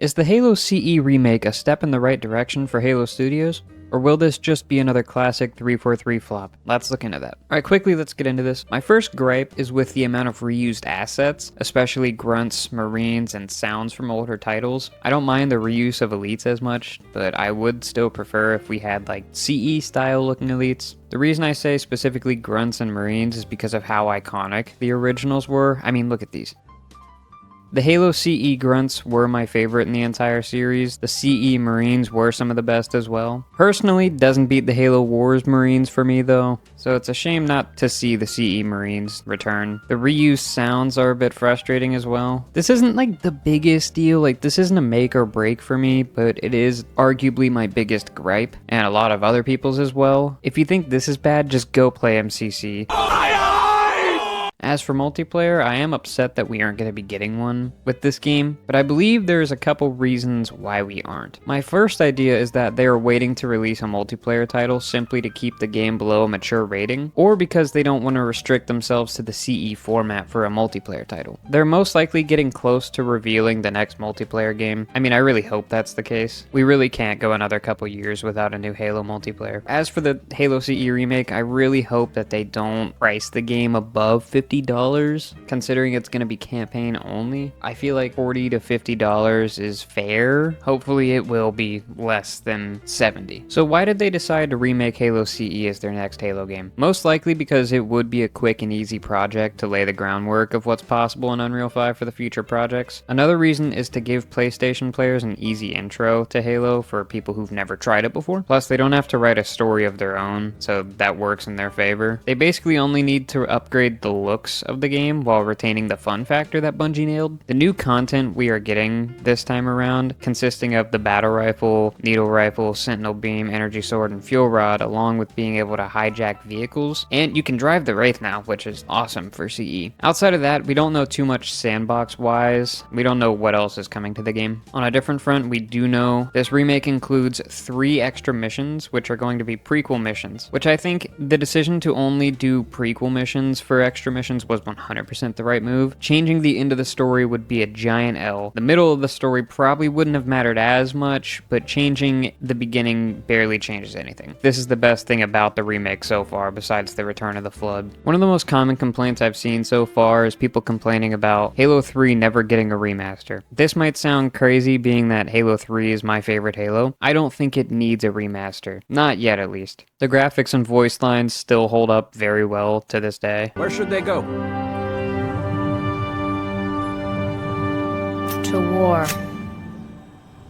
Is the Halo CE remake a step in the right direction for Halo Studios? Or will this just be another classic 343 flop? Let's look into that. Alright, quickly let's get into this. My first gripe is with the amount of reused assets, especially grunts, marines, and sounds from older titles. I don't mind the reuse of elites as much, but I would still prefer if we had like CE style looking elites. The reason I say specifically grunts and marines is because of how iconic the originals were. I mean, look at these. The Halo CE grunts were my favorite in the entire series. The CE Marines were some of the best as well. Personally, doesn't beat the Halo Wars Marines for me though, so it's a shame not to see the CE Marines return. The reused sounds are a bit frustrating as well. This isn't like the biggest deal, like this isn't a make or break for me, but it is arguably my biggest gripe, and a lot of other people's as well. If you think this is bad, just go play MCC. As for multiplayer, I am upset that we aren't going to be getting one with this game, but I believe there's a couple reasons why we aren't. My first idea is that they are waiting to release a multiplayer title simply to keep the game below a mature rating, or because they don't want to restrict themselves to the CE format for a multiplayer title. They're most likely getting close to revealing the next multiplayer game. I mean, I really hope that's the case. We really can't go another couple years without a new Halo multiplayer. As for the Halo CE remake, I really hope that they don't price the game above $50, considering it's going to be campaign only. I feel like $40 to $50 is fair. Hopefully it will be less than $70. So why did they decide to remake Halo CE as their next Halo game? Most likely because it would be a quick and easy project to lay the groundwork of what's possible in Unreal 5 for the future projects. Another reason is to give PlayStation players an easy intro to Halo for people who've never tried it before. Plus, they don't have to write a story of their own, so that works in their favor. They basically only need to upgrade the looks of the game while retaining the fun factor that Bungie nailed. The new content we are getting this time around, consisting of the battle rifle, needle rifle, sentinel beam, energy sword, and fuel rod, along with being able to hijack vehicles, and you can drive the Wraith now, which is awesome for CE. Outside of that, we don't know too much sandbox wise. We don't know what else is coming to the game. On a different front, we do know this remake includes 3 extra missions, which are going to be prequel missions, which I think the decision to only do prequel missions for extra missions was 100% the right move. Changing the end of the story would be a giant L. The middle of the story probably wouldn't have mattered as much, but changing the beginning barely changes anything. This is the best thing about the remake so far, besides the Return of the Flood. One of the most common complaints I've seen so far is people complaining about Halo 3 never getting a remaster. This might sound crazy, being that Halo 3 is my favorite Halo. I don't think it needs a remaster. Not yet, at least. The graphics and voice lines still hold up very well to this day. Where should they go? To war.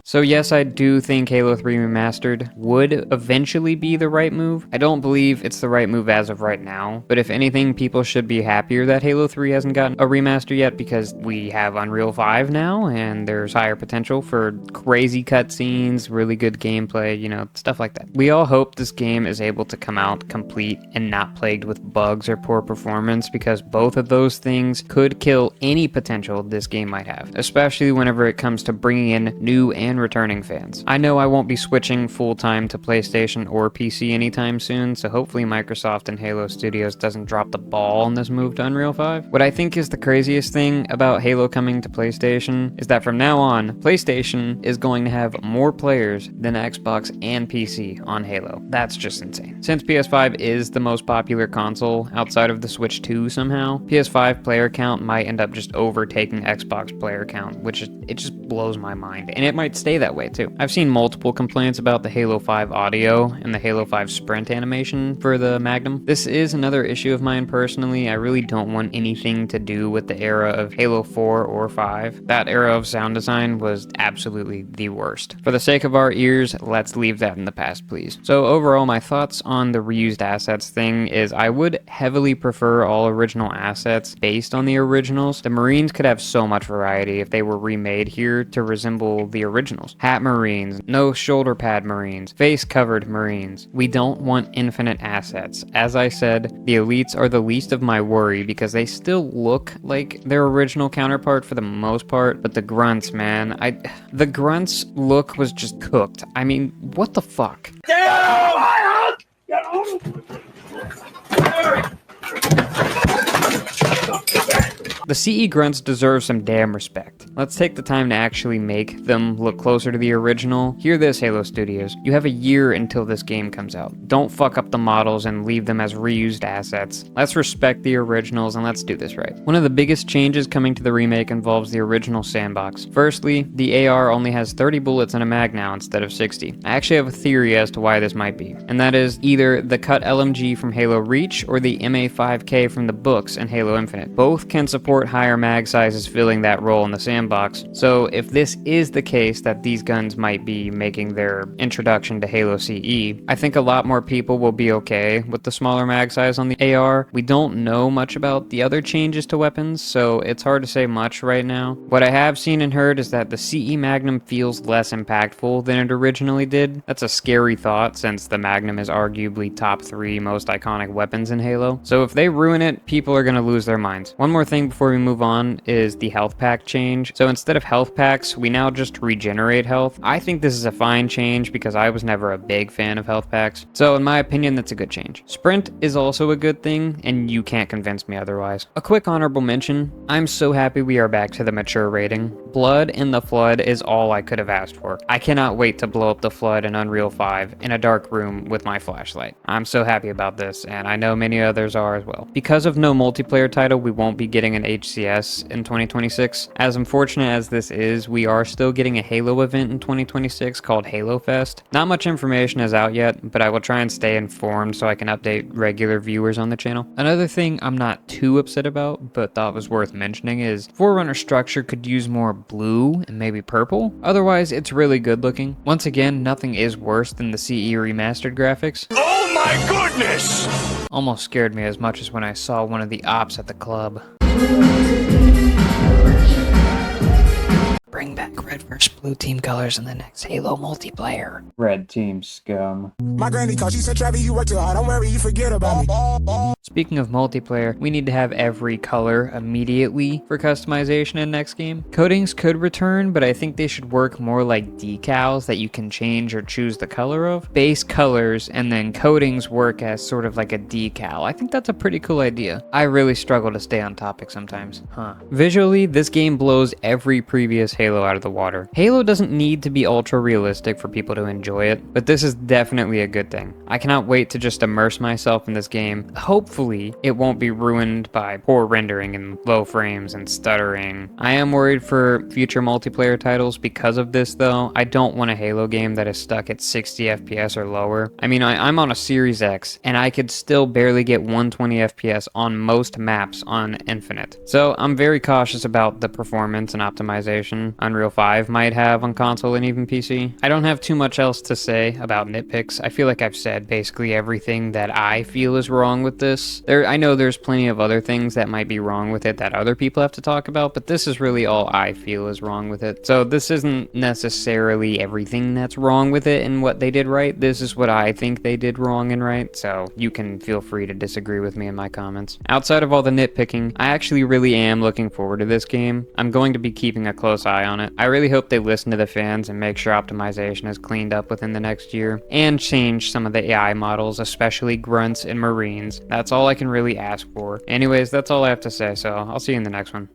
So yes, I do think Halo 3 Remastered would eventually be the right move. I don't believe it's the right move as of right now, but if anything, people should be happier that Halo 3 hasn't gotten a remaster yet, because we have Unreal 5 now, and there's higher potential for crazy cutscenes, really good gameplay, you know, stuff like that. We all hope this game is able to come out complete and not plagued with bugs or poor performance, because both of those things could kill any potential this game might have, especially whenever it comes to bringing in new and returning fans. I know I won't be switching full-time to PlayStation or PC anytime soon, so hopefully Microsoft and Halo Studios doesn't drop the ball on this move to Unreal 5. What I think is the craziest thing about Halo coming to PlayStation is that from now on, PlayStation is going to have more players than Xbox and PC on Halo. That's just insane. Since PS5 is the most popular console outside of the Switch 2 somehow, PS5 player count might end up just overtaking Xbox player count, which it just blows my mind. And it might stay that way too. I've seen multiple complaints about the Halo 5 audio and the Halo 5 sprint animation for the Magnum. This is another issue of mine personally. I really don't want anything to do with the era of Halo 4 or 5. That era of sound design was absolutely the worst. For the sake of our ears, let's leave that in the past, please. So overall, my thoughts on the reused assets thing is I would heavily prefer all original assets based on the originals. The Marines could have so much variety if they were remade here to resemble the originals. Hat Marines, no shoulder pad Marines, face covered Marines. We don't want infinite assets. As I said, the elites are the least of my worry because they still look like their original counterpart for the most part, but the grunts, man, the grunts look was just cooked. I mean, what the fuck? The CE grunts deserve some damn respect. Let's take the time to actually make them look closer to the original. Hear this, Halo Studios. You have a year until this game comes out. Don't fuck up the models and leave them as reused assets. Let's respect the originals and let's do this right. One of the biggest changes coming to the remake involves the original sandbox. Firstly, the AR only has 30 bullets in a mag now instead of 60. I actually have a theory as to why this might be, and that is either the cut LMG from Halo Reach or the MA5K from the books in Halo Infinite. Both can support higher mag sizes filling that role in the sandbox, so if this is the case that these guns might be making their introduction to Halo CE, I think a lot more people will be okay with the smaller mag size on the AR. We don't know much about the other changes to weapons, so it's hard to say much right now. What I have seen and heard is that the CE Magnum feels less impactful than it originally did. That's a scary thought since the Magnum is arguably top 3 most iconic weapons in Halo. So if they ruin it, people are going to lose their minds. One more thing before we move on is the health pack change. So instead of health packs, we now just regenerate health. I think this is a fine change because I was never a big fan of health packs. So in my opinion, that's a good change. Sprint is also a good thing, and you can't convince me otherwise. A quick honorable mention, I'm so happy we are back to the mature rating. Blood in the Flood is all I could have asked for. I cannot wait to blow up the Flood in Unreal 5 in a dark room with my flashlight. I'm so happy about this, and I know many others are as well. Because of no multiplayer title, we won't be getting an HCS in 2026. As unfortunate as this is, we are still getting a Halo event in 2026 called Halo Fest. Not much information is out yet, but I will try and stay informed so I can update regular viewers on the channel. Another thing I'm not too upset about, but thought was worth mentioning is Forerunner structure could use more blue and maybe purple. Otherwise, it's really good looking. Once again, nothing is worse than the CE remastered graphics. Oh my goodness! Almost scared me as much as when I saw one of the ops at the club. Bring back red versus blue team colors in the next Halo multiplayer. Red team scum. My granny called, she said, Travis, you worked too hard. Don't worry, you forget about me. Speaking of multiplayer, we need to have every color immediately for customization in next game. Coatings could return, but I think they should work more like decals that you can change or choose the color of. Base colors and then coatings work as sort of like a decal. I think that's a pretty cool idea. I really struggle to stay on topic sometimes. Visually, this game blows every previous Halo out of the water. Halo doesn't need to be ultra realistic for people to enjoy it, but this is definitely a good thing. I cannot wait to just immerse myself in this game. Hopefully, it won't be ruined by poor rendering and low frames and stuttering. I am worried for future multiplayer titles because of this though. I don't want a Halo game that is stuck at 60 FPS or lower. I mean, I'm on a Series X and I could still barely get 120 FPS on most maps on Infinite. So I'm very cautious about the performance and optimization Unreal 5 might have on console and even PC. I don't have too much else to say about nitpicks. I feel like I've said basically everything that I feel is wrong with this. I know there's plenty of other things that might be wrong with it that other people have to talk about, but this is really all I feel is wrong with it. So this isn't necessarily everything that's wrong with it and what they did right. This is what I think they did wrong and right, so you can feel free to disagree with me in my comments. Outside of all the nitpicking, I actually really am looking forward to this game. I'm going to be keeping a close eye on it. I really hope they listen to the fans and make sure optimization is cleaned up within the next year, and change some of the AI models, especially grunts and marines. That's all I can really ask for. Anyways, that's all I have to say, so I'll see you in the next one.